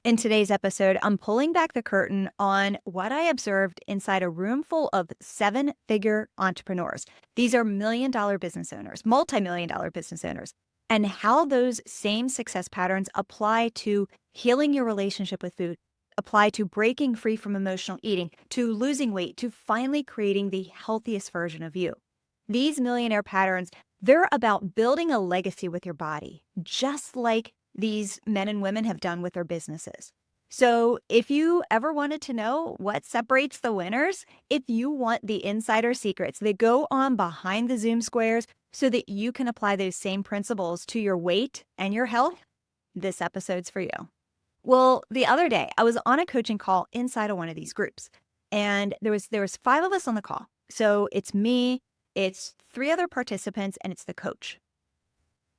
In today's episode, I'm pulling back the curtain on what I observed inside a room full of seven-figure entrepreneurs. These are million-dollar business owners, multi-million-dollar business owners, and how those same success patterns apply to healing your relationship with food, apply to breaking free from emotional eating, to losing weight, to finally creating the healthiest version of you. These millionaire patterns, they're about building a legacy with your body, just like these men and women have done with their businesses. So if you ever wanted to know what separates the winners, if you want the insider secrets that go on behind the Zoom squares so that you can apply those same principles to your weight and your health, this episode's for you. Well, the other day I was on a coaching call inside of one of these groups, and there was five of us on the call. So it's me, it's three other participants, and it's the coach.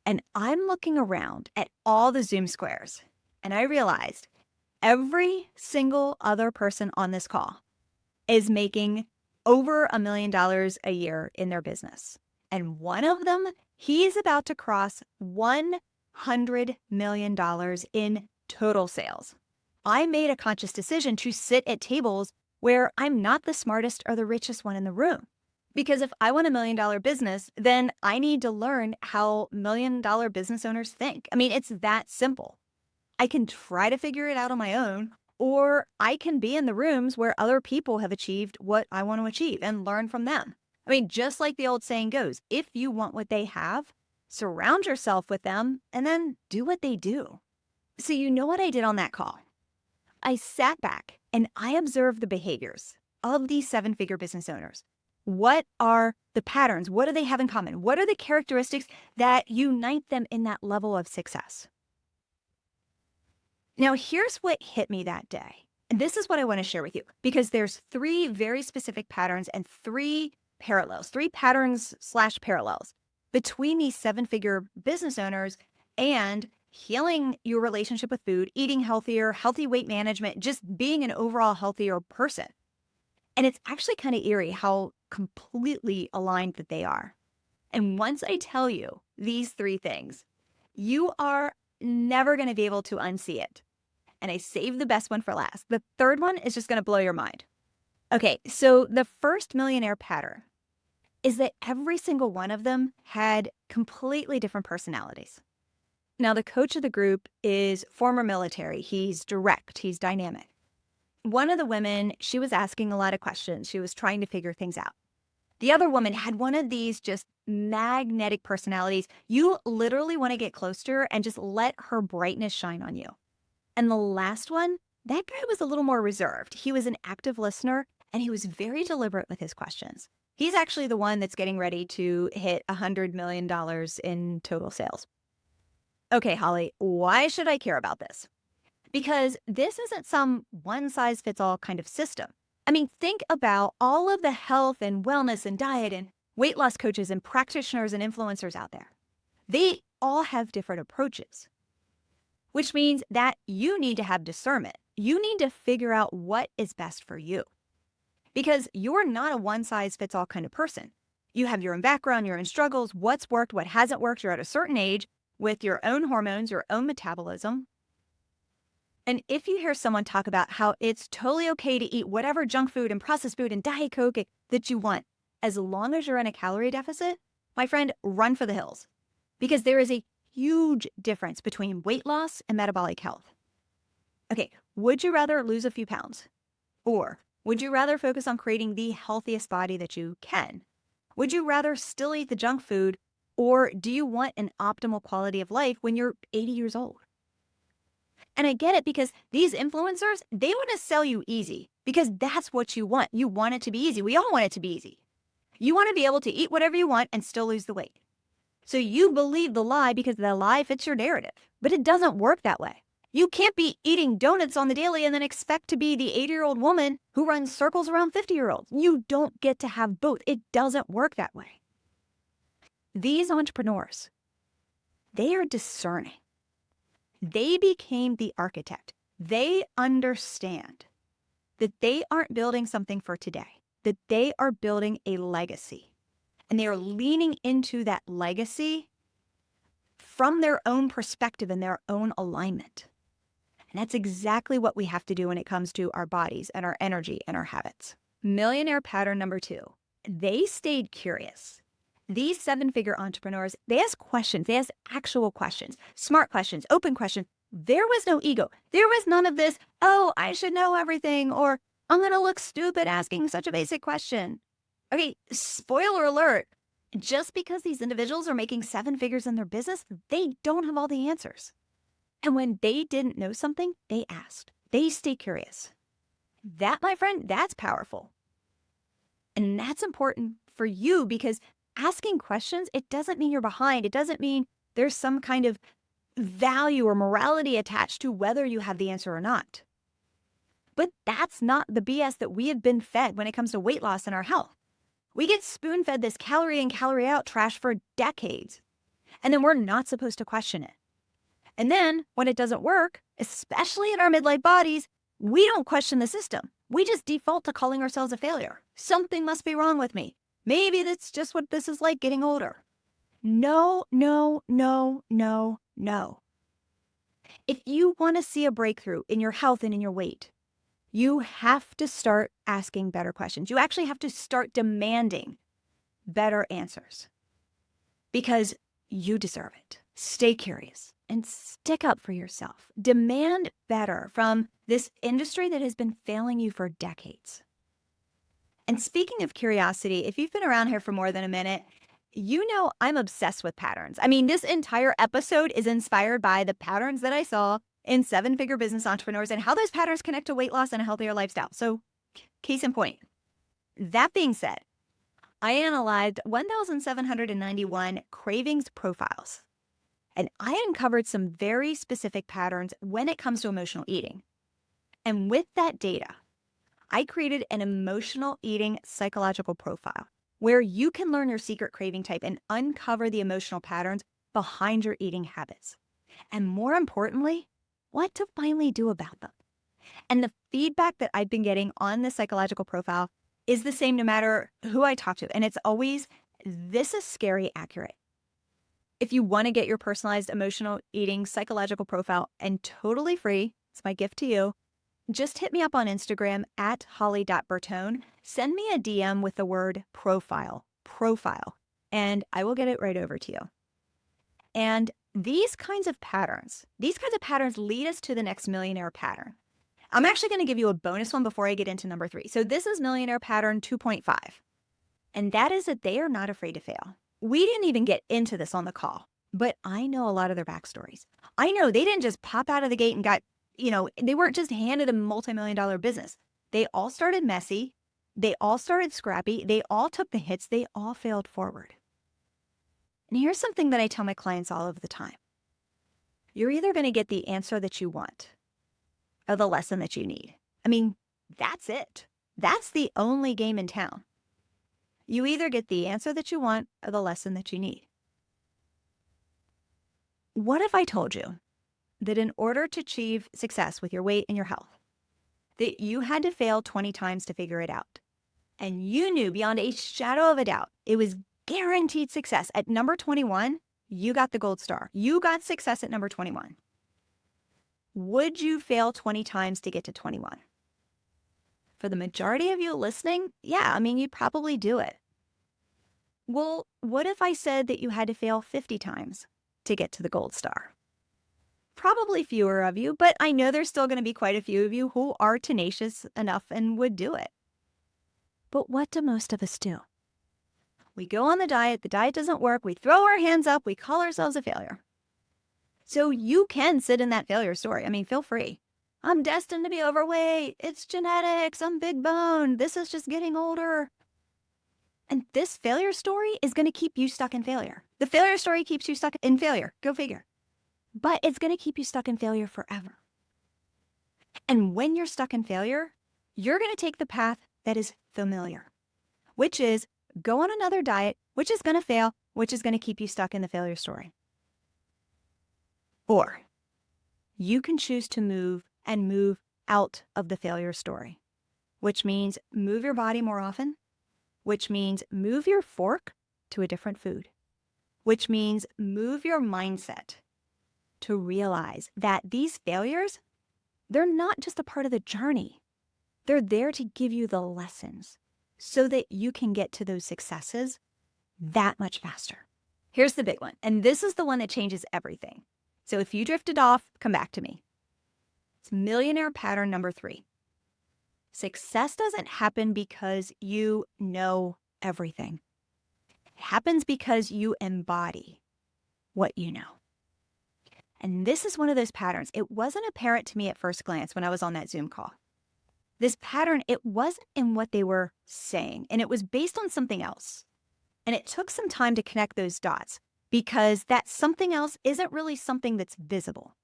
And I'm looking around at all the Zoom squares, and I realized every single other person on this call is making over $1 million a year in their business. And one of them, he's about to cross $100 million in total sales. I made a conscious decision to sit at tables where I'm not the smartest or the richest one in the room. Because if I want $1 million business, then I need to learn how $1 million business owners think. I mean, it's that simple. I can try to figure it out on my own, or I can be in the rooms where other people have achieved what I want to achieve and learn from them. I mean, just like the old saying goes, if you want what they have, surround yourself with them and then do what they do. So you know what I did on that call? I sat back and I observed the behaviors of these seven-figure business owners. What are the patterns? What do they have in common? What are the characteristics that unite them in that level of success? Now, here's what hit me that day. And this is what I want to share with you, because there's three very specific patterns and three patterns/parallels between these seven-figure business owners and healing your relationship with food, eating healthier, healthy weight management, just being an overall healthier person. And it's actually kind of eerie how completely aligned that they are. And once I tell you these three things, you are never going to be able to unsee it. And I saved the best one for last. The third one is just going to blow your mind. Okay, so the first millionaire pattern is that every single one of them had completely different personalities. Now, the coach of the group is former military. He's direct, he's dynamic. One of the women, she was asking a lot of questions. She was trying to figure things out. The other woman had one of these just magnetic personalities. You literally want to get close to her and just let her brightness shine on you. And the last one, that guy was a little more reserved. He was an active listener and he was very deliberate with his questions. He's actually the one that's getting ready to hit $100 million in total sales. Okay, Holly, why should I care about this? Because this isn't some one-size-fits-all kind of system. I mean, think about all of the health and wellness and diet and weight loss coaches and practitioners and influencers out there. They all have different approaches, which means that you need to have discernment. You need to figure out what is best for you, because you're not a one-size-fits-all kind of person. You have your own background, your own struggles, what's worked, what hasn't worked. You're at a certain age with your own hormones, your own metabolism. And if you hear someone talk about how it's totally okay to eat whatever junk food and processed food and Diet Coke that you want, as long as you're in a calorie deficit, my friend, run for the hills. Because there is a huge difference between weight loss and metabolic health. Okay, would you rather lose a few pounds? Or would you rather focus on creating the healthiest body that you can? Would you rather still eat the junk food? Or do you want an optimal quality of life when you're 80 years old? And I get it, because these influencers, they want to sell you easy because that's what you want. You want it to be easy. We all want it to be easy. You want to be able to eat whatever you want and still lose the weight. So you believe the lie because the lie fits your narrative, but it doesn't work that way. You can't be eating donuts on the daily and then expect to be the 80-year-old woman who runs circles around 50-year-olds. You don't get to have both. It doesn't work that way. These entrepreneurs, they are discerning. They became the architect. They understand that they aren't building something for today, that they are building a legacy. And they are leaning into that legacy from their own perspective and their own alignment. And that's exactly what we have to do when it comes to our bodies and our energy and our habits. Millionaire pattern number 2, they stayed curious. These 7-figure entrepreneurs, they ask questions. They ask actual questions, smart questions, open questions. There was no ego. There was none of this, oh, I should know everything, or I'm going to look stupid asking such a basic question. Okay, spoiler alert. Just because these individuals are making 7 figures in their business, they don't have all the answers. And when they didn't know something, they asked. They stay curious. That, my friend, that's powerful. And that's important for you because asking questions, it doesn't mean you're behind. It doesn't mean there's some kind of value or morality attached to whether you have the answer or not. But that's not the BS that we have been fed when it comes to weight loss and our health. We get spoon-fed this calorie in, calorie out trash for decades, and then we're not supposed to question it. And then when it doesn't work, especially in our midlife bodies, we don't question the system. We just default to calling ourselves a failure. Something must be wrong with me. Maybe that's just what this is like getting older. No, no, no, no, no. If you want to see a breakthrough in your health and in your weight, you have to start asking better questions. You actually have to start demanding better answers because you deserve it. Stay curious and stick up for yourself. Demand better from this industry that has been failing you for decades. And speaking of curiosity, if you've been around here for more than a minute, you know I'm obsessed with patterns. I mean, this entire episode is inspired by the patterns that I saw in 7-figure business entrepreneurs and how those patterns connect to weight loss and a healthier lifestyle. So, case in point. That being said, I analyzed 1,791 cravings profiles, and I uncovered some very specific patterns when it comes to emotional eating. And with that data, I created an emotional eating psychological profile where you can learn your secret craving type and uncover the emotional patterns behind your eating habits. And more importantly, what to finally do about them. And the feedback that I've been getting on this psychological profile is the same no matter who I talk to. And it's always, this is scary accurate. If you want to get your personalized emotional eating psychological profile and totally free, it's my gift to you, just hit me up on Instagram at holly.bertone. Send me a DM with the word profile, and I will get it right over to you. And these kinds of patterns lead us to the next millionaire pattern. I'm actually going to give you a bonus one before I get into number 3. So this is millionaire pattern 2.5. And that is that they are not afraid to fail. We didn't even get into this on the call, but I know a lot of their backstories. I know they didn't just pop out of the gate and got, they weren't just handed a multi-million-dollar business. They all started messy. They all started scrappy. They all took the hits. They all failed forward. And here's something that I tell my clients all of the time. You're either going to get the answer that you want or the lesson that you need. I mean, that's it. That's the only game in town. You either get the answer that you want or the lesson that you need. What if I told you that in order to achieve success with your weight and your health, that you had to fail 20 times to figure it out? And you knew beyond a shadow of a doubt it was guaranteed success. At number 21, you got the gold star. You got success at number 21. Would you fail 20 times to get to 21? For the majority of you listening, yeah, you'd probably do it. Well, what if I said that you had to fail 50 times to get to the gold star? Probably fewer of you, but I know there's still going to be quite a few of you who are tenacious enough and would do it. But what do most of us do? We go on the diet doesn't work, we throw our hands up, we call ourselves a failure. So you can sit in that failure story. Feel free. I'm destined to be overweight. It's genetics. I'm big bone. This is just getting older. And this failure story is going to keep you stuck in failure. The failure story keeps you stuck in failure. Go figure. But it's going to keep you stuck in failure forever. And when you're stuck in failure, you're going to take the path that is familiar, which is go on another diet, which is going to fail, which is going to keep you stuck in the failure story. Or you can choose to move out of the failure story, which means move your body more often, which means move your fork to a different food, which means move your mindset to realize that these failures, they're not just a part of the journey. They're there to give you the lessons so that you can get to those successes that much faster. Here's the big one, and this is the one that changes everything. So if you drifted off, come back to me. It's millionaire pattern number 3. Success doesn't happen because you know everything. It happens because you embody what you know. And this is one of those patterns. It wasn't apparent to me at first glance when I was on that Zoom call. This pattern, it wasn't in what they were saying, and it was based on something else. And it took some time to connect those dots because that something else isn't really something that's visible.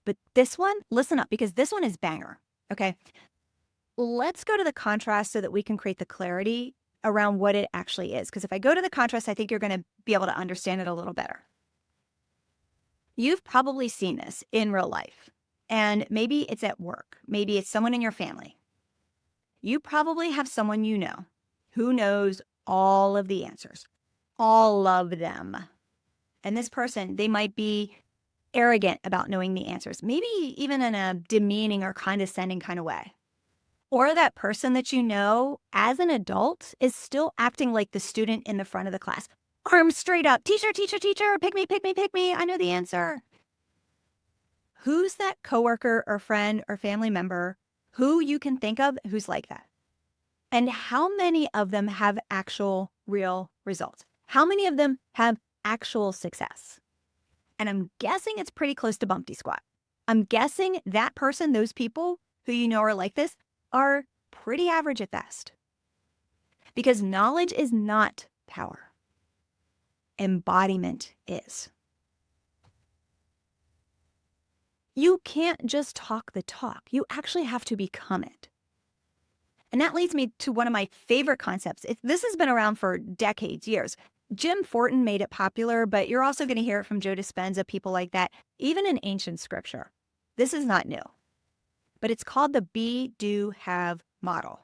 But this one, listen up, because this one is banger, okay? Let's go to the contrast so that we can create the clarity around what it actually is. Because if I go to the contrast, I think you're going to be able to understand it a little better. You've probably seen this in real life, and maybe it's at work. Maybe it's someone in your family. You probably have someone you know who knows all of the answers, all of them. And this person, they might be arrogant about knowing the answers, maybe even in a demeaning or condescending kind of way. Or that person that you know as an adult is still acting like the student in the front of the class. Arms straight up, teacher, teacher, teacher, pick me, pick me, pick me, I know the answer. Who's that coworker or friend or family member who you can think of who's like that? And how many of them have actual real results? How many of them have actual success? And I'm guessing it's pretty close to bumpty squat. I'm guessing that person, those people who you know are like this, are pretty average at best. Because knowledge is not power. Embodiment is. You can't just talk the talk. You actually have to become it. And that leads me to one of my favorite concepts. This has been around for decades, years. Jim Fortin made it popular, but you're also going to hear it from Joe Dispenza, people like that, even in ancient scripture. This is not new, but it's called the be, do, have model.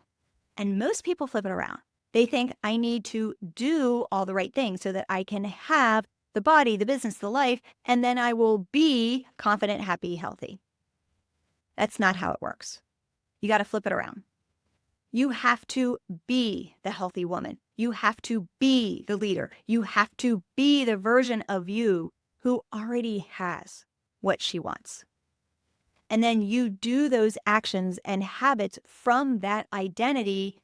And most people flip it around. They think I need to do all the right things so that I can have the body, the business, the life, and then I will be confident, happy, healthy. That's not how it works. You got to flip it around. You have to be the healthy woman. You have to be the leader. You have to be the version of you who already has what she wants. And then you do those actions and habits from that identity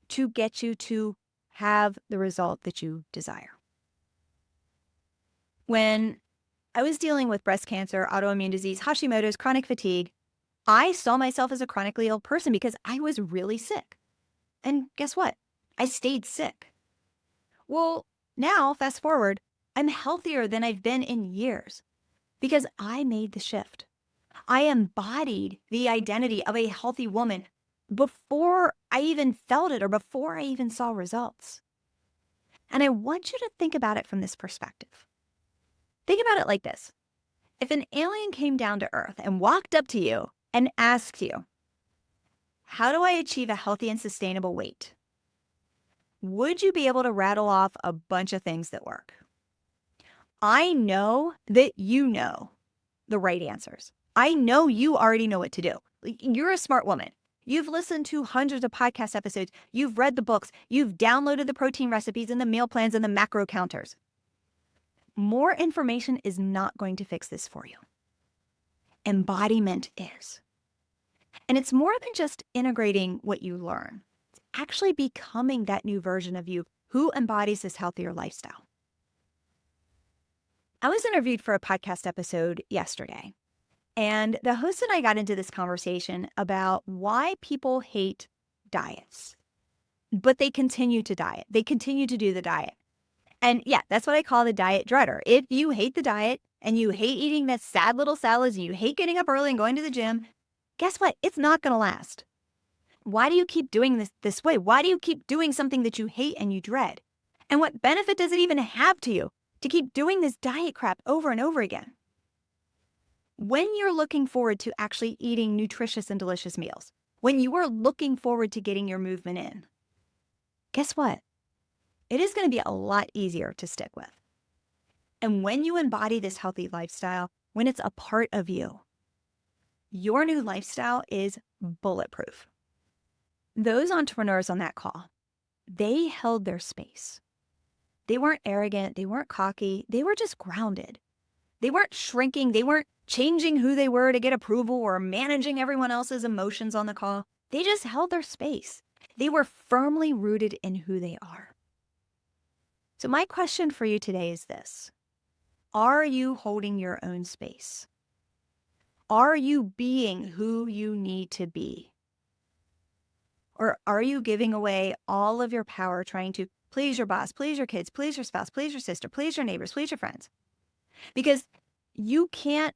to get you to have the result that you desire. When I was dealing with breast cancer, autoimmune disease, Hashimoto's, chronic fatigue, I saw myself as a chronically ill person because I was really sick. And guess what? I stayed sick. Well, now, fast forward, I'm healthier than I've been in years because I made the shift. I embodied the identity of a healthy woman before I even felt it or before I even saw results. And I want you to think about it from this perspective. Think about it like this. If an alien came down to Earth and walked up to you and asked you, how do I achieve a healthy and sustainable weight? Would you be able to rattle off a bunch of things that work? I know that you know the right answers. I know you already know what to do. You're a smart woman. You've listened to hundreds of podcast episodes. You've read the books. You've downloaded the protein recipes and the meal plans and the macro counters. More information is not going to fix this for you. Embodiment is. And it's more than just integrating what you learn. It's actually becoming that new version of you who embodies this healthier lifestyle. I was interviewed for a podcast episode yesterday, and the host and I got into this conversation about why people hate diets, but they continue to diet. They continue to do the diet. And yeah, that's what I call the diet dreader. If you hate the diet and you hate eating that sad little salads and you hate getting up early and going to the gym, guess what? It's not going to last. Why do you keep doing this way? Why do you keep doing something that you hate and you dread? And what benefit does it even have to you to keep doing this diet crap over and over again? When you're looking forward to actually eating nutritious and delicious meals, when you are looking forward to getting your movement in, guess what? It is going to be a lot easier to stick with. And when you embody this healthy lifestyle, when it's a part of you, your new lifestyle is bulletproof. Those entrepreneurs on that call, they held their space. They weren't arrogant. They weren't cocky. They were just grounded. They weren't shrinking. They weren't changing who they were to get approval or managing everyone else's emotions on the call. They just held their space. They were firmly rooted in who they are. So my question for you today is this: are you holding your own space? Are you being who you need to be? Or are you giving away all of your power trying to please your boss, please your kids, please your spouse, please your sister, please your neighbors, please your friends? Because you can't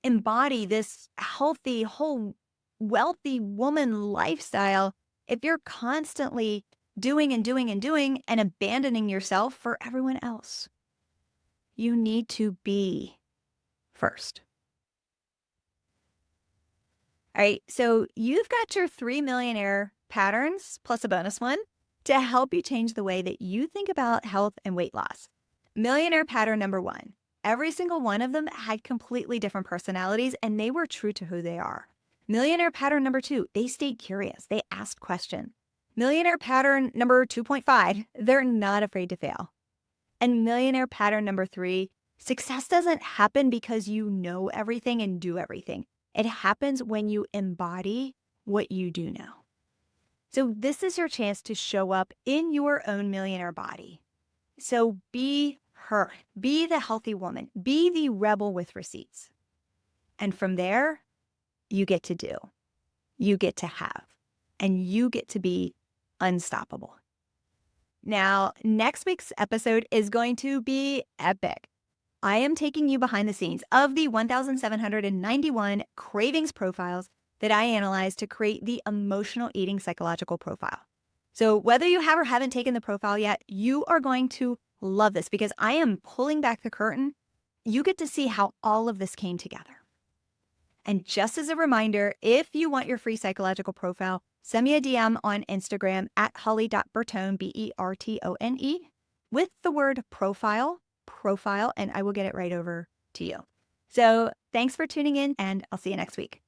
embody this healthy, whole, wealthy woman lifestyle if you're constantly doing and doing and doing and abandoning yourself for everyone else. You need to be first. All right, so you've got your 3 millionaire patterns plus a bonus one to help you change the way that you think about health and weight loss. Millionaire pattern number 1. Every single one of them had completely different personalities and they were true to who they are. Millionaire pattern number 2, they stayed curious. They asked questions. Millionaire pattern number 2.5, they're not afraid to fail. And millionaire pattern number 3, success doesn't happen because you know everything and do everything. It happens when you embody what you do know. So this is your chance to show up in your own millionaire body. So be her, be the healthy woman, be the rebel with receipts. And from there, you get to do, you get to have, and you get to be unstoppable. Now, next week's episode is going to be epic. I am taking you behind the scenes of the 1,791 cravings profiles that I analyzed to create the emotional eating psychological profile. So whether you have or haven't taken the profile yet, you are going to love this because I am pulling back the curtain. You get to see how all of this came together. And just as a reminder, if you want your free psychological profile, send me a DM on Instagram at holly.bertone, Bertone, with the word profile, and I will get it right over to you. So thanks for tuning in, and I'll see you next week.